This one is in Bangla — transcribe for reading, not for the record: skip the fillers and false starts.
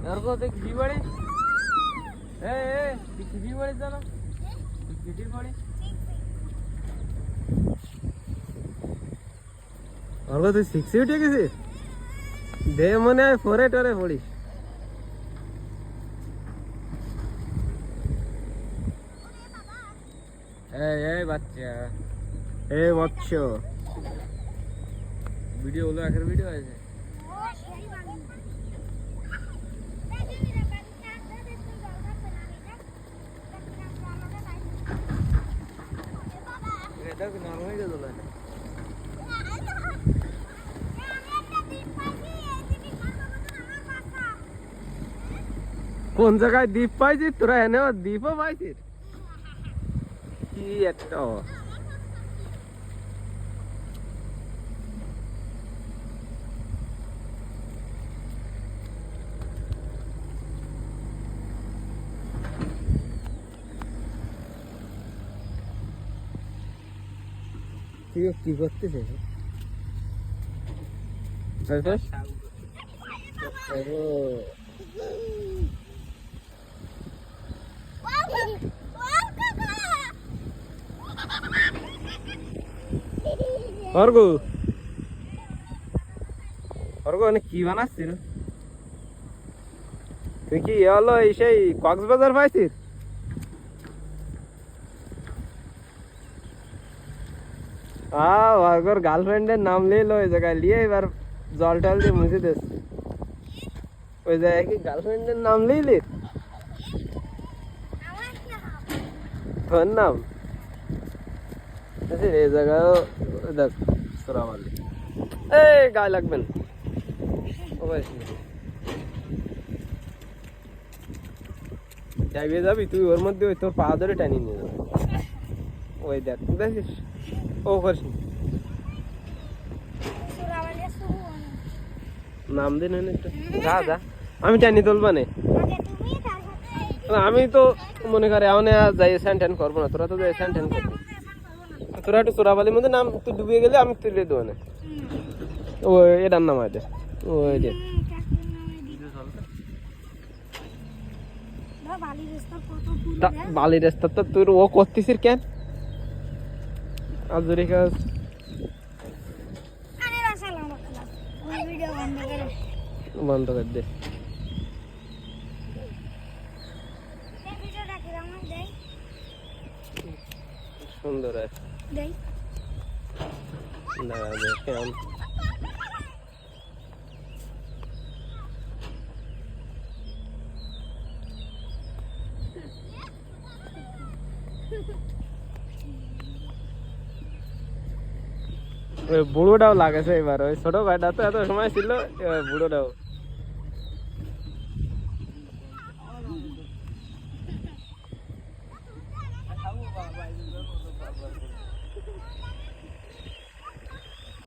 यार को देख जी बड़ी जी बड़ी चलो किटी बड़ी और को तू 6 उठे कैसे दे मने 4 टरे पड़ी ए बच्चा वीडियो হলো আখের ভিডিও আছে এটা কি নরম হয়ে গেল না কোন জায়গায় দ্বীপ পাইছিস তোরা এনে দ্বীপও পাইছিস কি একটা কি করতেছে কি বানাচ্ছিল তুই কি হলো সেই কক্সবাজার পাইছিস গার্লফ্রেন্ডের নাম নিলো ওই জায়গায় নিয়ে এবার জল টল দিয়ে মুছে দিচ্ছে ওই জায়গায় কি গার্লফ্রেন্ডের নাম নিলি তোর নাম এই জায়গায় দেখ তোরা মারলি গায়ে লাগবেন যাবি তুই ওর মধ্যে ওই তোর পা ধরে টানিয়ে নিয়ে যাবি ওই দেখ দেখিস ও করিস নাম দিন একটু যা যা আমি টানি তুলবা না আমি তো মনে করে এমন যাই স্যান ট্যান করবো না তোরা তো যাই স্যান ট্যান করবি তোরা একটু চোরাবালির মধ্যে নাম তুই ডুবিয়ে গেলে আমি তুলে দেবো না ও এটার নাম আছে ওই যে বালির রাস্তা তো তোর ও করতেছিস কেন আজুরি কাজ বন্ধ করে দে সুন্দর আছে কেমন বুড়োটাও লাগেছে এবার ওই ছোট ভাইটা তো এত সময় ছিল বুড়োটাও